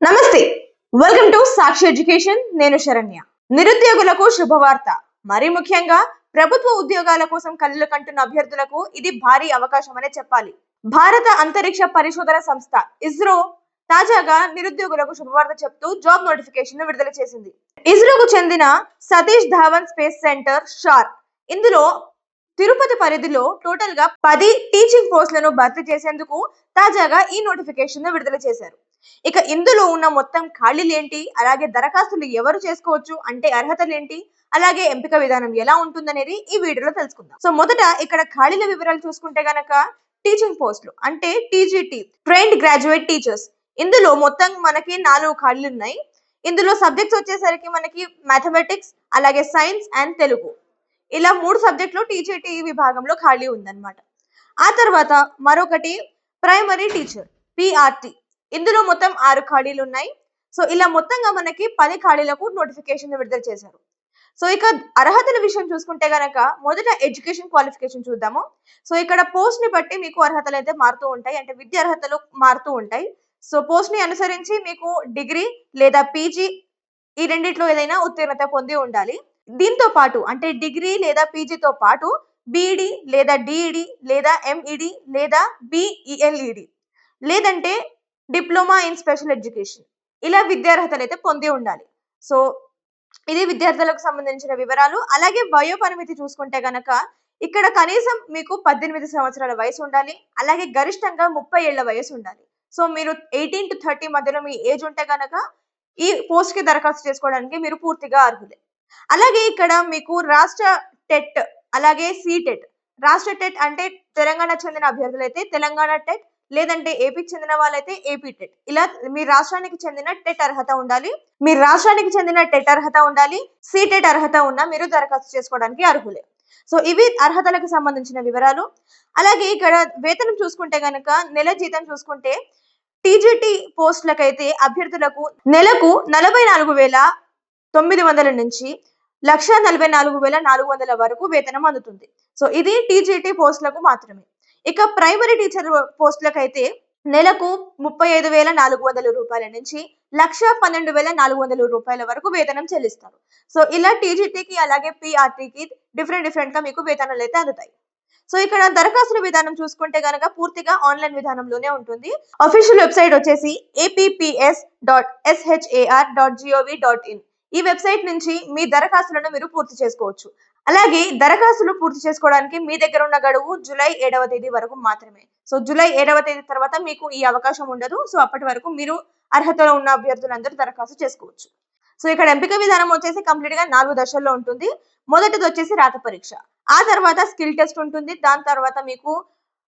నమస్తే, welcome to Sakshi education. నేను శరణ్య. నిరుద్యోగులకు శుభవార్త. మరీ ముఖ్యంగా ప్రభుత్వ ఉద్యోగాల కోసం కళ్ళు కంటున్న అభ్యర్థులకు ఇది భారీ అవకాశం అనే చెప్పాలి. భారత అంతరిక్ష పరిశోధన సంస్థ ఇస్రో తాజాగా నిరుద్యోగులకు శుభవార్త చెప్తూ జాబ్ నోటిఫికేషన్ విడుదల చేసింది. ఇస్రోకు చెందిన సతీష్ ధావన్ స్పేస్ సెంటర్ షార్ ఇందులో తిరుపతి పరిధిలో టోటల్ గా 10 టీచింగ్ పోస్టులను భర్తీ చేసేందుకు తాజాగా ఈ నోటిఫికేషన్ విడుదల చేశారు. ఇక ఇందులో ఉన్న మొత్తం ఖాళీలు ఏంటి, అలాగే దరఖాస్తులు ఎవరు చేసుకోవచ్చు, అంటే అర్హతలు ఏంటి, అలాగే ఎంపిక విధానం ఎలా ఉంటుందనేది ఈ వీడియోలో తెలుసుకుందాం. సో మొదట ఇక్కడ ఖాళీల వివరాలు చూసుకుంటే గనక టీచింగ్ పోస్టులు అంటే టీజీటీ, ట్రైన్డ్ గ్రాడ్యుయేట్ టీచర్స్, ఇందులో మొత్తం మనకి 4 ఖాళీలు ఉన్నాయి. ఇందులో సబ్జెక్ట్స్ వచ్చేసరికి మనకి మ్యాథమెటిక్స్, అలాగే సైన్స్ అండ్ తెలుగు, ఇలా 3 సబ్జెక్టులు టీజీటీ విభాగంలో ఖాళీ ఉందన్నమాట. ఆ తర్వాత మరొకటి ప్రైమరీ టీచర్ పిఆర్టీ, ఇందులో మొత్తం 6 ఖాళీలు ఉన్నాయి. సో ఇలా మొత్తంగా మనకి 10 ఖాళీలకు నోటిఫికేషన్ విడుదల చేశారు. సో ఇక అర్హతల విషయం చూసుకుంటే గనక మొదట ఎడ్యుకేషన్ క్వాలిఫికేషన్ చూద్దాము. సో ఇక్కడ పోస్ట్ ని బట్టి మీకు అర్హతలు అయితే మారుతూ ఉంటాయి, అంటే విద్య అర్హతలు మారుతూ ఉంటాయి. సో పోస్ట్ ని అనుసరించి మీకు డిగ్రీ లేదా పీజీ ఈ రెండిట్లో ఏదైనా ఉత్తీర్ణత పొంది ఉండాలి. దీంతో పాటు అంటే డిగ్రీ లేదా పీజీతో పాటు బీఈడి లేదా డిఈడి లేదా ఎంఈడి లేదా బిఈఎల్ఈడి లేదంటే డిప్లొమా ఇన్ స్పెషల్ ఎడ్యుకేషన్, ఇలా విద్యార్హతలు అయితే పొంది ఉండాలి. సో ఇది విద్యార్థులకు సంబంధించిన వివరాలు. అలాగే వయో పరిమితి చూసుకుంటే గనక ఇక్కడ కనీసం మీకు 18 సంవత్సరాల వయసు ఉండాలి, అలాగే గరిష్టంగా 30 ఏళ్ల వయసు ఉండాలి. సో మీరు 18 to 30 మధ్యలో మీ ఏజ్ ఉంటే గనక ఈ పోస్ట్ కి దరఖాస్తు చేసుకోవడానికి మీరు పూర్తిగా అర్హులే. అలాగే ఇక్కడ మీకు రాష్ట్ర టెట్ అలాగే సిటెట్, రాష్ట్ర టెట్ అంటే తెలంగాణ చెందిన అభ్యర్థులైతే తెలంగాణ టెట్, లేదంటే ఏపీకి చెందిన వాళ్ళైతే ఏపీ టెట్, ఇలా మీ రాష్ట్రానికి చెందిన టెట్ అర్హత ఉండాలి. మీ రాష్ట్రానికి చెందిన టెట్ అర్హత ఉండాలి, సిటెట్ అర్హత ఉన్న మీరు దరఖాస్తు చేసుకోవడానికి అర్హులే. సో ఇవి అర్హతలకు సంబంధించిన వివరాలు. అలాగే ఇక్కడ వేతనం చూసుకుంటే గనక నెల జీతం చూసుకుంటే టీజీటీ పోస్టులకైతే అభ్యర్థులకు నెలకు 44,900 నుంచి 1,44,400 వరకు వేతనం అందుతుంది. సో ఇది టీజీటీ పోస్టులకు మాత్రమే. ఇక ప్రైమరీ టీచర్ పోస్టులకు అయితే నెలకు 35,400 రూపాయల నుంచి 1,12,400 రూపాయల వరకు వేతనం చెల్లిస్తారు. సో ఇలా టీజీటీకి అలాగే పిఆర్టీకి డిఫరెంట్ గా మీకు వేతనాలు అయితే అందుతాయి. సో ఇక్కడ దరఖాస్తుల విధానం చూసుకుంటే గనక పూర్తిగా ఆన్లైన్ విధానంలోనే ఉంటుంది. అఫీషియల్ వెబ్సైట్ వచ్చేసి apps.shar.gov.in, ఈ వెబ్సైట్ నుంచి మీ దరఖాస్తులను మీరు పూర్తి చేసుకోవచ్చు. అలాగే దరఖాస్తులు పూర్తి చేసుకోవడానికి మీ దగ్గర ఉన్న గడువు జూలై 7వ తేదీ వరకు మాత్రమే. సో జూలై 7వ తేదీ తర్వాత మీకు ఈ అవకాశం ఉండదు. సో అప్పటి వరకు మీరు అర్హతలో ఉన్న అభ్యర్థులందరూ దరఖాస్తు చేసుకోవచ్చు. సో ఇక్కడ ఎంపిక విధానం వచ్చేసి కంప్లీట్ గా 4 దశల్లో ఉంటుంది. మొదటిది వచ్చేసి రాత పరీక్ష, ఆ తర్వాత స్కిల్ టెస్ట్ ఉంటుంది, దాని తర్వాత మీకు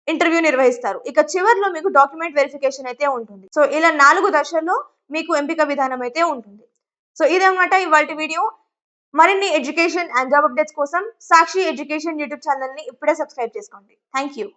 ఇంటర్వ్యూ నిర్వహిస్తారు. ఇక చివరిలో మీకు డాక్యుమెంట్ వెరిఫికేషన్ అయితే ఉంటుంది. సో ఇలా 4 దశల్లో మీకు ఎంపిక విధానం అయితే ఉంటుంది. సో ఇదన్నమాట ఇవాల్టి వీడియో. మరిన్ని ఎడ్యుకేషన్ అండ్ జాబ్ అప్డేట్స్ కోసం సాక్షి ఎడ్యుకేషన్ యూట్యూబ్ ఛానల్ ని ఇప్పుడే సబ్స్క్రైబ్ చేసుకోండి. Thank you.